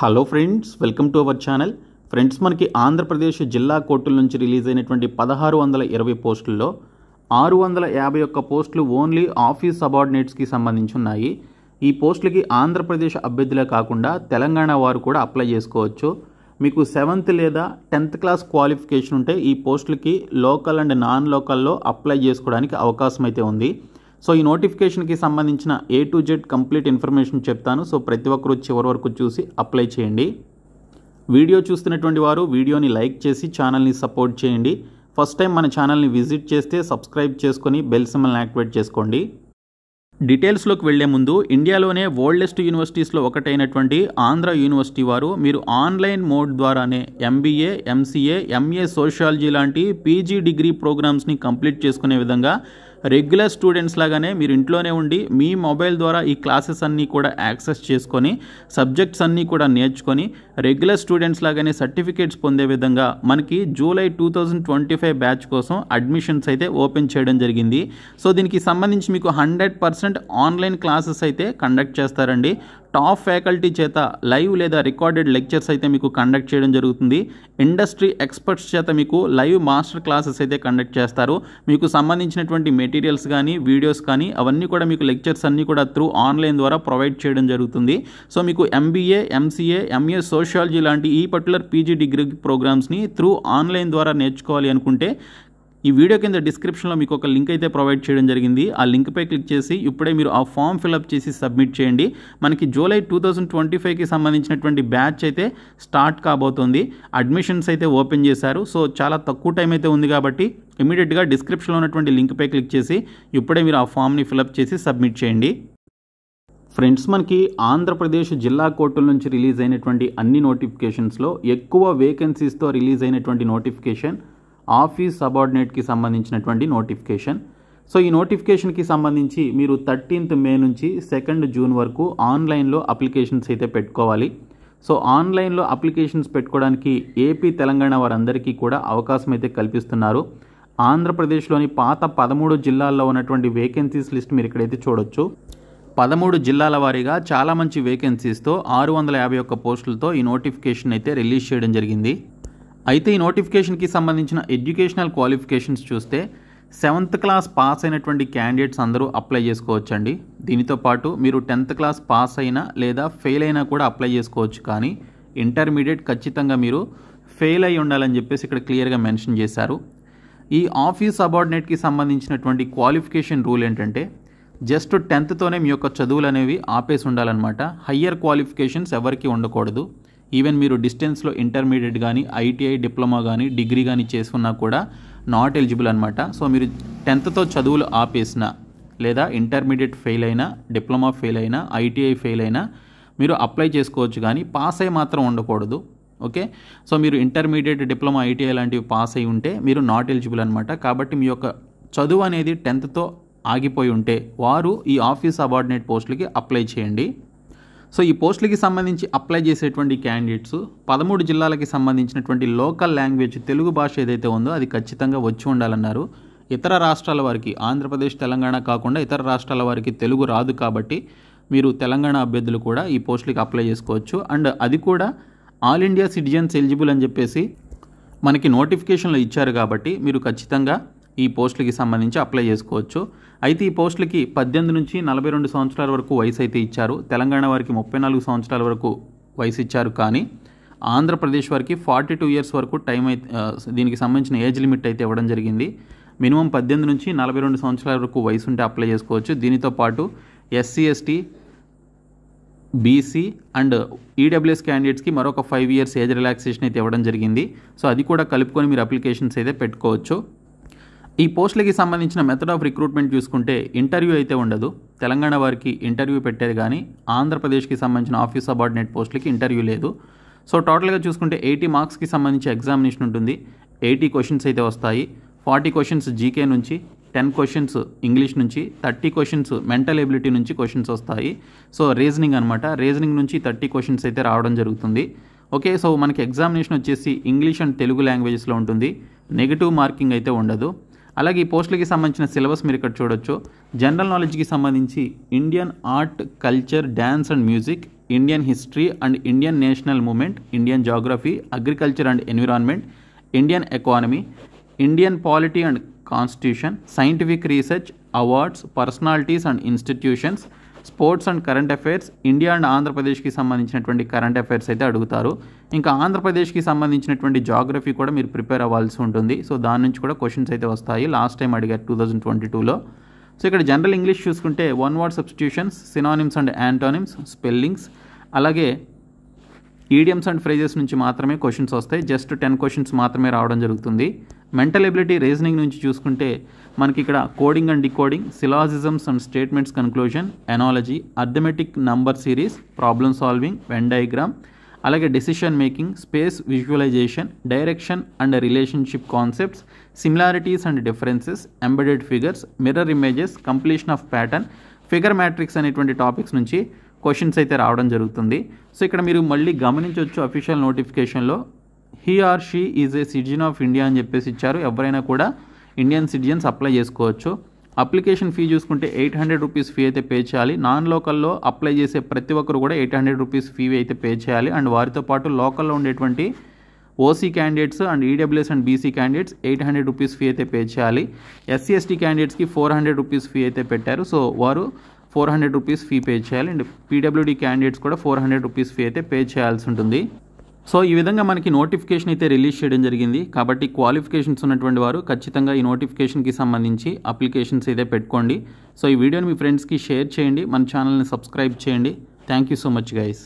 Hello friends, welcome to our channel. Friends, మనకి ఆంధ్రప్రదేశ్ జిల్లా కోర్టుల నుంచి రిలీజ్ అయినటువంటి 1620 పోస్టుల్లో 651 పోస్టులు ఓన్లీ ఆఫీస్ సబార్డినేట్స్కి సంబంధించి ఉన్నాయి. ఈ పోస్టులకి ఆంధ్రప్రదేశ్ అభ్యర్థులే కాకుండా తెలంగాణ వారు కూడా అప్లై చేసుకోవచ్చు. మీకు 7th లేదా 10th క్లాస్ క్వాలిఫికేషన్ ఉంటే ఈ పోస్టులకి లోకల్ అండ్ నాన్ లోకల్లో అప్లై చేసుకోవడానికి అవకాశం అయితే ఉంది. సో ఈ నోటిఫికేషన్కి సంబంధించిన A to Z complete information చెప్తాను. సో ప్రతి ఒక్కరూ చివరి వరకు చూసి అప్లై చేయండి. వీడియో చూస్తున్నటువంటి వారు వీడియోని లైక్ చేసి ఛానల్ని సపోర్ట్ చేయండి. ఫస్ట్ టైం మన ఛానల్ని విజిట్ చేస్తే సబ్స్క్రైబ్ చేసుకొని బెల్ సింబల్ని యాక్టివేట్ చేసుకోండి. డీటెయిల్స్లోకి వెళ్లే ముందు ఇండియాలోనే ఓల్డెస్ట్ యూనివర్సిటీస్లో ఒకటైనటువంటి ఆంధ్ర యూనివర్సిటీ వారు మీరు ఆన్లైన్ మోడ్ ద్వారానే MBA, MCA, MA సోషియాలజీ లాంటి PG డిగ్రీ ప్రోగ్రామ్స్ని కంప్లీట్ చేసుకునే విధంగా రెగ్యులర్ స్టూడెంట్స్ లాగానే మీరు ఇంట్లోనే ఉండి మీ మొబైల్ ద్వారా ఈ క్లాసెస్ అన్నీ కూడా యాక్సెస్ చేసుకొని సబ్జెక్ట్స్ అన్నీ కూడా నేర్చుకొని రెగ్యులర్ స్టూడెంట్స్ లాగానే సర్టిఫికేట్స్ పొందే విధంగా మనకి జూలై 2025 బ్యాచ్ కోసం అడ్మిషన్స్ అయితే ఓపెన్ చేయడం జరిగింది. సో దీనికి సంబంధించి మీకు 100% ఆన్లైన్ క్లాసెస్ అయితే కండక్ట్ చేస్తారండి. టాప్ ఫ్యాకల్టీ చేత లైవ్ లేదా రికార్డెడ్ లెక్చర్స్ అయితే మీకు కండక్ట్ చేయడం జరుగుతుంది. ఇండస్ట్రీ ఎక్స్పర్ట్స్ చేత మీకు లైవ్ మాస్టర్ క్లాసెస్ అయితే కండక్ట్ చేస్తారు. మీకు సంబంధించినటువంటి మెటీరియల్స్ కానీ వీడియోస్ కానీ అవన్నీ కూడా మీకు లెక్చర్స్ అన్నీ కూడా త్రూ ఆన్లైన్ ద్వారా ప్రొవైడ్ చేయడం జరుగుతుంది. సో మీకు MBA, MCA, MA సోషియాలజీ లాంటి ఈ పర్టికులర్ PG డిగ్రీ ప్రోగ్రామ్స్ని త్రూ ఆన్లైన్ ద్వారా నేర్చుకోవాలి అనుకుంటే ఈ వీడియో కింద డిస్క్రిప్షన్లో మీకు ఒక లింక్ అయితే ప్రొవైడ్ చేయడం జరిగింది. ఆ లింక్పై క్లిక్ చేసి ఇప్పుడే మీరు ఆ ఫామ్ ఫిల్అప్ చేసి సబ్మిట్ చేయండి. మనకి జూలై 2025కి సంబంధించినటువంటి బ్యాచ్ అయితే స్టార్ట్ కాబోతుంది. అడ్మిషన్స్ అయితే ఓపెన్ చేశారు. సో చాలా తక్కువ టైం అయితే ఉంది కాబట్టి ఇమీడియట్గా డిస్క్రిప్షన్లో ఉన్నటువంటి లింక్పై క్లిక్ చేసి ఇప్పుడే మీరు ఆ ఫామ్ని ఫిల్అప్ చేసి సబ్మిట్ చేయండి. ఫ్రెండ్స్, మనకి ఆంధ్రప్రదేశ్ జిల్లా కోర్టుల నుంచి రిలీజ్ అయినటువంటి అన్ని నోటిఫికేషన్స్లో ఎక్కువ వేకెన్సీస్తో రిలీజ్ అయినటువంటి నోటిఫికేషన్ ఆఫీస్ సబార్డినేట్కి సంబంధించినటువంటి నోటిఫికేషన్. సో ఈ నోటిఫికేషన్కి సంబంధించి మీరు 13th మే నుంచి 2nd జూన్ వరకు ఆన్లైన్లో అప్లికేషన్స్ అయితే పెట్టుకోవాలి. సో ఆన్లైన్లో అప్లికేషన్స్ పెట్టుకోవడానికి ఏపీ, తెలంగాణ వారందరికీ కూడా అవకాశం అయితే కల్పిస్తున్నారు. ఆంధ్రప్రదేశ్లోని పాత 13 జిల్లాల్లో ఉన్నటువంటి వేకెన్సీస్ లిస్ట్ మీరు ఇక్కడైతే చూడొచ్చు. 13 జిల్లాల వారీగా చాలా మంచి వేకెన్సీస్తో 651 పోస్టులతో ఈ నోటిఫికేషన్ అయితే రిలీజ్ చేయడం జరిగింది. అయితే ఈ నోటిఫికేషన్కి సంబంధించిన ఎడ్యుకేషనల్ క్వాలిఫికేషన్స్ చూస్తే 7th క్లాస్ పాస్ అయినటువంటి క్యాండిడేట్స్ అందరూ అప్లై చేసుకోవచ్చండి. దీనితో పాటు మీరు 10th క్లాస్ పాస్ అయినా లేదా ఫెయిల్ అయినా కూడా అప్లై చేసుకోవచ్చు. కానీ ఇంటర్మీడియట్ ఖచ్చితంగా మీరు ఫెయిల్ అయి ఉండాలని చెప్పేసి ఇక్కడ క్లియర్గా మెన్షన్ చేశారు. ఈ ఆఫీస్ సబార్డినేట్కి సంబంధించినటువంటి క్వాలిఫికేషన్ రూల్ ఏంటంటే జస్ట్ 10th మీ యొక్క చదువులు అనేవి ఆపేసి ఉండాలన్నమాట. హయ్యర్ క్వాలిఫికేషన్స్ ఎవరికి ఉండకూడదు. ఈవెన్ మీరు డిస్టెన్స్లో ఇంటర్మీడియట్ కానీ, ITI డిప్లొమా కానీ, డిగ్రీ కానీ చేసుకున్నా కూడా నాట్ ఎలిజిబుల్ అనమాట. సో మీరు 10th చదువులు ఆపేసిన లేదా ఇంటర్మీడియట్ ఫెయిల్ అయినా, డిప్లొమా ఫెయిల్ అయినా, ITI ఫెయిల్ అయినా మీరు అప్లై చేసుకోవచ్చు. కానీ పాస్ అయి మాత్రం ఉండకూడదు. ఓకే, సో మీరు ఇంటర్మీడియట్, డిప్లొమా, ITI లాంటివి పాస్ అయి ఉంటే మీరు నాట్ ఎలిజిబుల్ అనమాట. కాబట్టి మీ యొక్క చదువు అనేది 10th ఆగిపోయి ఉంటే వారు ఈ ఆఫీస్ సబార్డినేట్ పోస్టులకి అప్లై చేయండి. సో ఈ పోస్టులకి సంబంధించి అప్లై చేసేటువంటి క్యాండిడేట్స్ 13 జిల్లాలకి సంబంధించినటువంటి లోకల్ లాంగ్వేజ్ తెలుగు భాష ఏదైతే ఉందో అది ఖచ్చితంగా వచ్చి ఉండాలన్నారు. ఇతర రాష్ట్రాల వారికి, ఆంధ్రప్రదేశ్, తెలంగాణ కాకుండా ఇతర రాష్ట్రాల వారికి తెలుగు రాదు కాబట్టి మీరు తెలంగాణ అభ్యర్థులు కూడా ఈ పోస్టులకి అప్లై చేసుకోవచ్చు. అండ్ అది కూడా ఆల్ ఇండియా సిటిజన్స్ ఎలిజిబుల్ అని చెప్పేసి మనకి నోటిఫికేషన్లో ఇచ్చారు కాబట్టి మీరు ఖచ్చితంగా ఈ పోస్టులకి సంబంధించి అప్లై చేసుకోవచ్చు. అయితే ఈ పోస్టులకి 18 నుంచి 42 సంవత్సరాల వరకు వయసు అయితే ఇచ్చారు. తెలంగాణ వారికి 34 సంవత్సరాల వరకు వయసు ఇచ్చారు. కానీ ఆంధ్రప్రదేశ్ వారికి 42 ఇయర్స్ వరకు టైం అయితే దీనికి సంబంధించిన ఏజ్ లిమిట్ అయితే ఇవ్వడం జరిగింది. మినిమం 18 నుంచి 42 సంవత్సరాల వరకు వయసు ఉంటే అప్లై చేసుకోవచ్చు. దీనితో పాటు SC, ST, BC and EWS క్యాండిడేట్స్కి మరొక 5 ఇయర్స్ ఏజ్ రిలాక్సేషన్ అయితే ఇవ్వడం జరిగింది. సో అది కూడా కలుపుకొని మీరు అప్లికేషన్స్ అయితే పెట్టుకోవచ్చు. ఈ పోస్టులకి సంబంధించిన మెథడ్ ఆఫ్ రిక్రూట్మెంట్ చూసుకుంటే ఇంటర్వ్యూ అయితే ఉండదు. తెలంగాణ వారికి ఇంటర్వ్యూ పెట్టారు కానీ ఆంధ్రప్రదేశ్కి సంబంధించిన ఆఫీస్ సబార్డినేట్ పోస్టులకి ఇంటర్వ్యూ లేదు. సో టోటల్గా చూసుకుంటే 80 మార్క్స్కి సంబంధించి ఎగ్జామినేషన్ ఉంటుంది. 80 క్వశ్చన్స్ అయితే వస్తాయి. 40 క్వశ్చన్స్ GK నుంచి, 10 క్వశ్చన్స్ ఇంగ్లీష్ నుంచి, 30 క్వశ్చన్స్ మెంటల్ ఎబిలిటీ నుంచి క్వశ్చన్స్ వస్తాయి. సో రీజనింగ్ అనమాట. రీజనింగ్ నుంచి 30 క్వశ్చన్స్ అయితే రావడం జరుగుతుంది. ఓకే, సో మనకి ఎగ్జామినేషన్ వచ్చేసి ఇంగ్లీష్ అండ్ తెలుగు లాంగ్వేజెస్లో ఉంటుంది. నెగిటివ్ మార్కింగ్ అయితే ఉండదు. అలాగే ఈ పోస్టులకి సంబంధించిన సిలబస్ మీరు ఇక్కడ చూడొచ్చు. జనరల్ నాలెడ్జ్కి సంబంధించి Indian art, culture, dance and music, Indian history and Indian national movement, Indian geography, agriculture and environment, Indian economy, Indian polity and constitution, scientific research, awards, personalities and institutions, sports and current affairs, India and ఆంధ్రప్రదేశ్కి సంబంధించినటువంటి current affairs అయితే అడుగుతారు. ఇంకా ఆంధ్రప్రదేశ్కి సంబంధించినటువంటి geography కూడా మీరు prepare అవ్వాల్సి ఉంటుంది. సో దాని నుంచి కూడా క్వశ్చన్స్ అయితే వస్తాయి. లాస్ట్ టైం అడిగారు 2022లో. సో ఇక్కడ జనరల్ ఇంగ్లీష్ చూసుకుంటే one word substitutions, synonyms and antonyms, spellings, అలాగే ఈడియమ్స్ అండ్ ఫ్రేజెస్ నుంచి మాత్రమే క్వశ్చన్స్ వస్తాయి. జస్ట్ 10 క్వశ్చన్స్ మాత్రమే రావడం జరుగుతుంది. మెంటల్ ఎబిలిటీ రీజనింగ్ నుంచి చూసుకుంటే మనకి ఇక్కడ coding and decoding, syllogisms and statements conclusion, analogy, arithmetic number series, problem solving, Venn diagram, అలాగే decision making, space visualisation, direction and relationship concepts, similarities and differences, embedded figures, mirror images, completion of pattern, figure matrix అనేటువంటి topics నుంచి questions అయితే రావడం జరుగుతుంది. So ఇక్కడ మీరు మళ్ళీ గమనించవచ్చు, అఫీషియల్ నోటిఫికేషన్లో he or she is a citizen of India అని చెప్పేసి ఇచ్చారు. ఎవరైనా కూడా ఇండియన్ సిటిజన్స్ అప్లై చేసుకోవచ్చు. అప్లికేషన్ ఫీ చూసుకుంటే 800 రూపీస్ ఫీ అయితే పే చేయాలి. నాన్ లోకల్లో అప్లై చేసే ప్రతి ఒక్కరు కూడా 800 రూపీస్ ఫీ అయితే పే చేయాలి. అండ్ వారితో పాటు లోకల్లో ఉండేటువంటి OC candidates and EWS and BC candidates 800 rupees fee అయితే పే చేయాలి. ఎస్సీ ఎస్టీ క్యాండిడేట్స్కి 400 రూపీస్ ఫీ అయితే పెట్టారు. సో వారు 400 రూపీస్ ఫీ పే చేయాలి. అండ్ పీడబ్ల్యూడీ క్యాండిడేట్స్ కూడా 400 రూపీస్ ఫీ అయితే పే చేయాల్సి ఉంటుంది. సో ఈ విధంగా మనకి నోటిఫికేషన్ అయితే రిలీజ్ చేయడం జరిగింది. కాబట్టి క్వాలిఫికేషన్స్ ఉన్నటువంటి వారు ఖచ్చితంగా ఈ నోటిఫికేషన్కి సంబంధించి అప్లికేషన్స్ అయితే పెట్టుకోండి. సో ఈ వీడియోని మీ ఫ్రెండ్స్కి షేర్ చేయండి, మన ఛానల్ని సబ్స్క్రైబ్ చేయండి. Thank you so much guys.